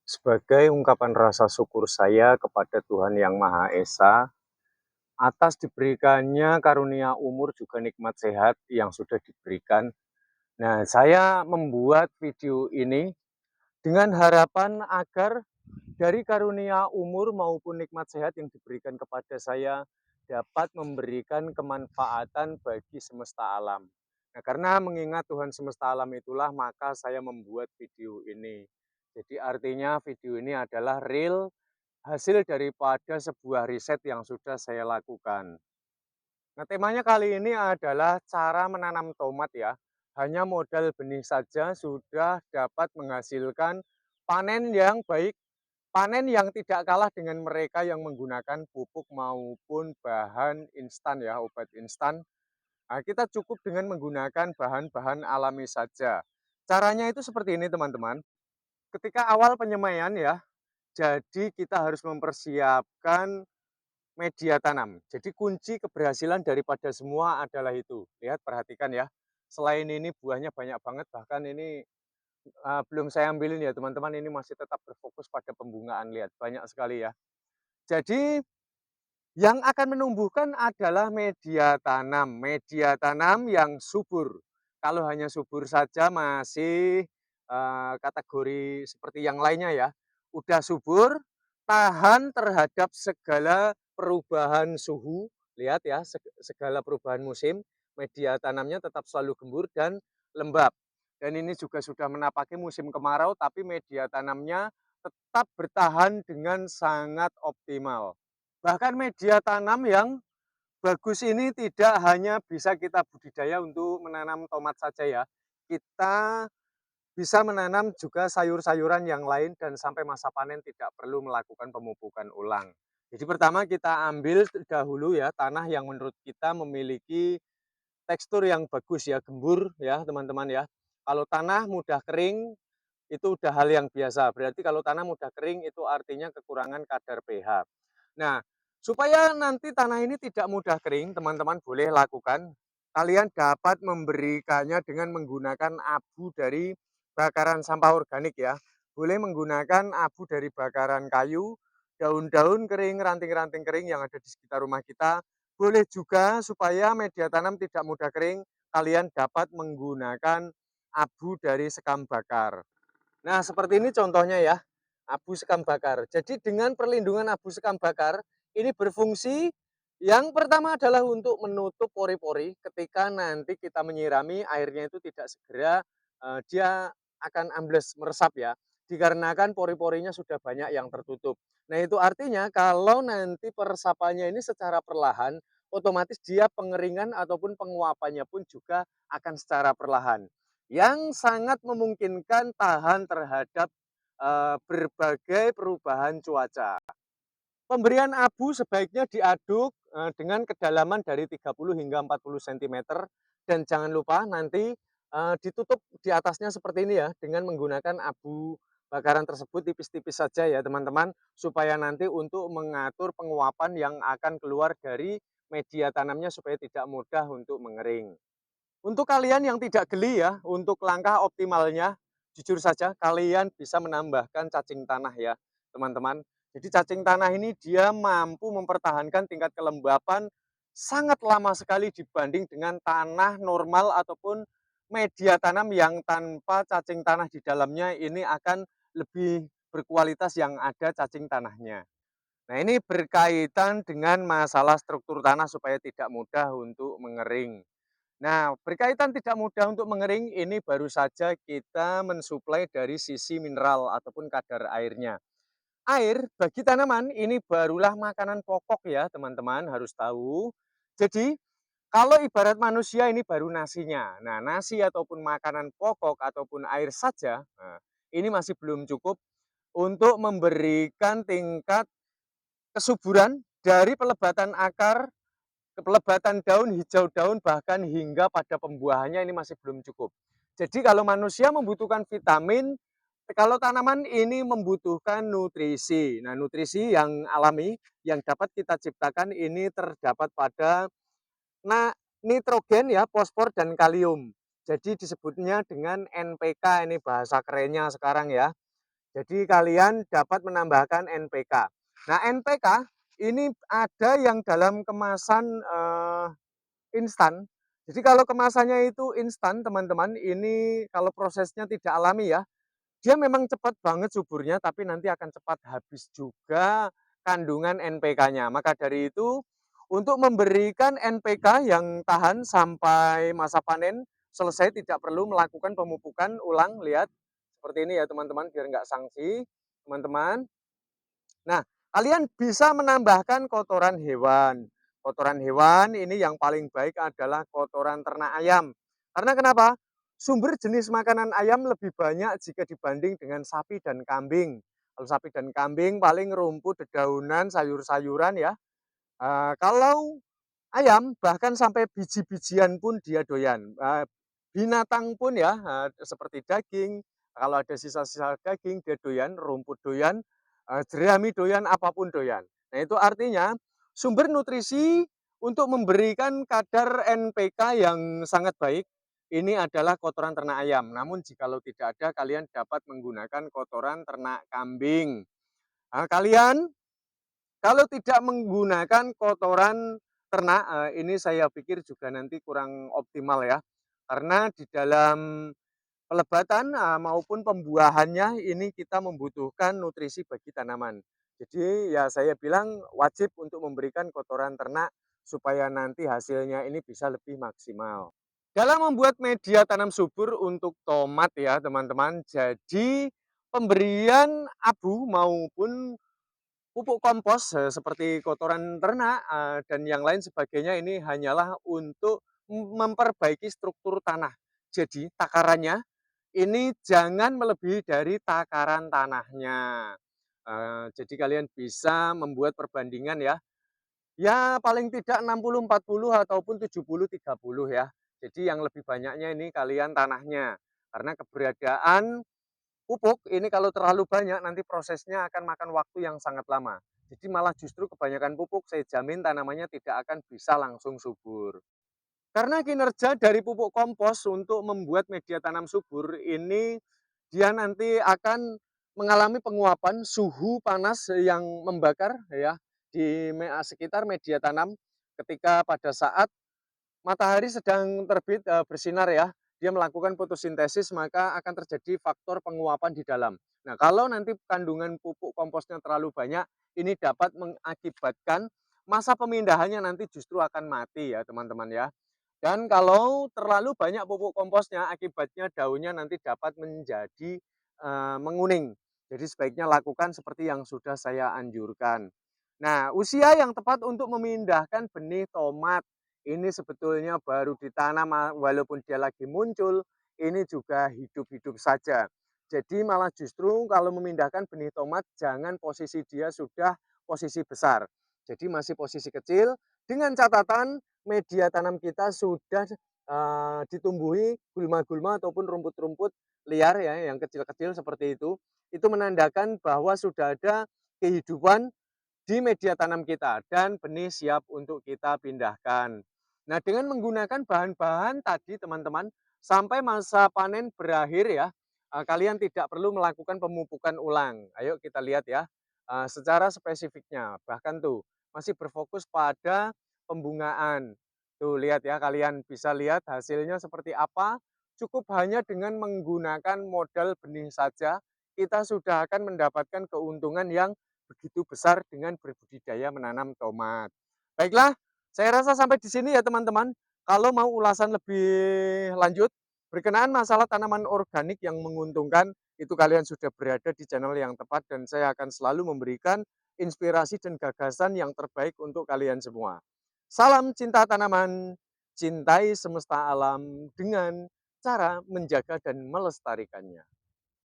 Sebagai ungkapan rasa syukur saya kepada Tuhan Yang Maha Esa, atas diberikannya karunia umur juga nikmat sehat yang sudah diberikan. Nah, saya membuat video ini dengan harapan agar dari karunia umur maupun nikmat sehat yang diberikan kepada saya dapat memberikan kemanfaatan bagi semesta alam. Nah, karena mengingat Tuhan semesta alam itulah maka saya membuat video ini. Jadi artinya video ini adalah real hasil daripada sebuah riset yang sudah saya lakukan. Nah, temanya kali ini adalah cara menanam tomat ya. Hanya modal benih saja sudah dapat menghasilkan panen yang baik, panen yang tidak kalah dengan mereka yang menggunakan pupuk maupun bahan instan ya, obat instan. Nah, kita cukup dengan menggunakan bahan-bahan alami saja. Caranya itu seperti ini teman-teman. Ketika awal penyemaian ya, jadi kita harus mempersiapkan media tanam. Jadi kunci keberhasilan daripada semua adalah itu. Lihat, perhatikan ya. Selain ini buahnya banyak banget, bahkan ini belum saya ambilin ya teman-teman, ini masih tetap berfokus pada pembungaan. Lihat, banyak sekali ya. Jadi yang akan menumbuhkan adalah media tanam yang subur. Kalau hanya subur saja masih kategori seperti yang lainnya ya. Udah subur, tahan terhadap segala perubahan suhu. Lihat ya, segala perubahan musim, media tanamnya tetap selalu gembur dan lembab. Dan ini juga sudah menapaki musim kemarau, tapi media tanamnya tetap bertahan dengan sangat optimal. Bahkan media tanam yang bagus ini tidak hanya bisa kita budidaya untuk menanam tomat saja ya. Kita bisa menanam juga sayur-sayuran yang lain dan sampai masa panen tidak perlu melakukan pemupukan ulang. Jadi pertama kita ambil dahulu ya tanah yang menurut kita memiliki tekstur yang bagus ya, gembur ya teman-teman ya. Kalau tanah mudah kering itu udah hal yang biasa. Berarti kalau tanah mudah kering itu artinya kekurangan kadar pH. Nah, supaya nanti tanah ini tidak mudah kering, teman-teman boleh lakukan. Kalian dapat memberikannya dengan menggunakan abu dari bakaran sampah organik ya. Boleh menggunakan abu dari bakaran kayu, daun-daun kering, ranting-ranting kering yang ada di sekitar rumah kita. Boleh juga supaya media tanam tidak mudah kering, kalian dapat menggunakan abu dari sekam bakar. Nah, seperti ini contohnya ya, abu sekam bakar. Jadi dengan perlindungan abu sekam bakar, ini berfungsi yang pertama adalah untuk menutup pori-pori ketika nanti kita menyirami airnya itu tidak segera dia akan ambles meresap ya. Dikarenakan pori-porinya sudah banyak yang tertutup. Nah, itu artinya kalau nanti peresapannya ini secara perlahan, otomatis dia pengeringan ataupun penguapannya pun juga akan secara perlahan yang sangat memungkinkan tahan terhadap berbagai perubahan cuaca. Pemberian abu sebaiknya diaduk dengan kedalaman dari 30 hingga 40 cm dan jangan lupa nanti ditutup di atasnya seperti ini ya dengan menggunakan abu bakaran tersebut tipis-tipis saja ya teman-teman supaya nanti untuk mengatur penguapan yang akan keluar dari media tanamnya supaya tidak mudah untuk mengering. Untuk kalian yang tidak geli ya, untuk langkah optimalnya, jujur saja kalian bisa menambahkan cacing tanah ya, teman-teman. Jadi cacing tanah ini dia mampu mempertahankan tingkat kelembapan sangat lama sekali dibanding dengan tanah normal ataupun media tanam yang tanpa cacing tanah di dalamnya ini akan lebih berkualitas yang ada cacing tanahnya. Nah, ini berkaitan dengan masalah struktur tanah supaya tidak mudah untuk mengering. Nah, berkaitan tidak mudah untuk mengering, ini baru saja kita mensuplai dari sisi mineral ataupun kadar airnya. Air bagi tanaman ini barulah makanan pokok ya teman-teman harus tahu. Jadi kalau ibarat manusia ini baru nasinya. Nah, nasi ataupun makanan pokok ataupun air saja, nah, ini masih belum cukup untuk memberikan tingkat kesuburan dari pelebatan akar, pelebatan daun, hijau daun, bahkan hingga pada pembuahannya ini masih belum cukup. Jadi kalau manusia membutuhkan vitamin, kalau tanaman ini membutuhkan nutrisi. Nah, nutrisi yang alami yang dapat kita ciptakan ini terdapat pada nitrogen ya, fosfor dan kalium. Jadi disebutnya dengan NPK, ini bahasa kerennya sekarang ya. Jadi kalian dapat menambahkan NPK. Nah, NPK ini ada yang dalam kemasan instan. Jadi kalau kemasannya itu instan, teman-teman, ini kalau prosesnya tidak alami ya, dia memang cepat banget suburnya, tapi nanti akan cepat habis juga kandungan NPK-nya. Maka dari itu, untuk memberikan NPK yang tahan sampai masa panen selesai, tidak perlu melakukan pemupukan ulang. Lihat, seperti ini ya teman-teman, biar nggak sanksi, teman-teman. Nah, kalian bisa menambahkan kotoran hewan. Kotoran hewan ini yang paling baik adalah kotoran ternak ayam. Karena kenapa? Sumber jenis makanan ayam lebih banyak jika dibanding dengan sapi dan kambing. Kalau sapi dan kambing paling rumput, dedaunan, sayur-sayuran ya. Kalau ayam bahkan sampai biji-bijian pun dia doyan. Binatang pun ya, seperti daging, kalau ada sisa-sisa daging dia doyan, rumput doyan, jerami doyan, apapun doyan. Nah itu artinya sumber nutrisi untuk memberikan kadar NPK yang sangat baik, ini adalah kotoran ternak ayam. Namun jikalau tidak ada, kalian dapat menggunakan kotoran ternak kambing. Kalian kalau tidak menggunakan kotoran ternak, ini saya pikir juga nanti kurang optimal ya. Karena di dalam pelebatan, maupun pembuahannya ini kita membutuhkan nutrisi bagi tanaman. Jadi ya saya bilang wajib untuk memberikan kotoran ternak supaya nanti hasilnya ini bisa lebih maksimal. Dalam membuat media tanam subur untuk tomat ya teman-teman, jadi pemberian abu maupun pupuk kompos, seperti kotoran ternak, dan yang lain sebagainya ini hanyalah untuk memperbaiki struktur tanah. Jadi takarannya ini jangan melebihi dari takaran tanahnya. Jadi kalian bisa membuat perbandingan ya, ya paling tidak 60-40 ataupun 70-30 ya. Jadi yang lebih banyaknya ini kalian tanahnya. Karena keberadaan pupuk ini kalau terlalu banyak nanti prosesnya akan makan waktu yang sangat lama. Jadi malah justru kebanyakan pupuk saya jamin tanamannya tidak akan bisa langsung subur. Karena kinerja dari pupuk kompos untuk membuat media tanam subur ini dia nanti akan mengalami penguapan suhu panas yang membakar ya di sekitar media tanam ketika pada saat matahari sedang terbit, bersinar ya, dia melakukan fotosintesis maka akan terjadi faktor penguapan di dalam. Nah, kalau nanti kandungan pupuk komposnya terlalu banyak, ini dapat mengakibatkan masa pemindahannya nanti justru akan mati ya teman-teman ya. Dan kalau terlalu banyak pupuk komposnya, akibatnya daunnya nanti dapat menjadi menguning. Jadi sebaiknya lakukan seperti yang sudah saya anjurkan. Nah, usia yang tepat untuk memindahkan benih tomat ini sebetulnya baru ditanam walaupun dia lagi muncul, ini juga hidup-hidup saja. Jadi malah justru kalau memindahkan benih tomat jangan posisi dia sudah posisi besar. Jadi masih posisi kecil dengan catatan media tanam kita sudah ditumbuhi gulma-gulma ataupun rumput-rumput liar ya yang kecil-kecil seperti itu menandakan bahwa sudah ada kehidupan di media tanam kita dan benih siap untuk kita pindahkan. Nah, dengan menggunakan bahan-bahan tadi teman-teman, sampai masa panen berakhir ya, kalian tidak perlu melakukan pemupukan ulang. Ayo kita lihat ya, secara spesifiknya. Bahkan tuh, masih berfokus pada pembungaan. Tuh lihat ya, kalian bisa lihat hasilnya seperti apa. Cukup hanya dengan menggunakan modal benih saja, kita sudah akan mendapatkan keuntungan yang begitu besar dengan berbudidaya menanam tomat. Baiklah, saya rasa sampai di sini ya teman-teman. Kalau mau ulasan lebih lanjut berkenaan masalah tanaman organik yang menguntungkan, itu kalian sudah berada di channel yang tepat dan saya akan selalu memberikan inspirasi dan gagasan yang terbaik untuk kalian semua. Salam cinta tanaman, cintai semesta alam dengan cara menjaga dan melestarikannya.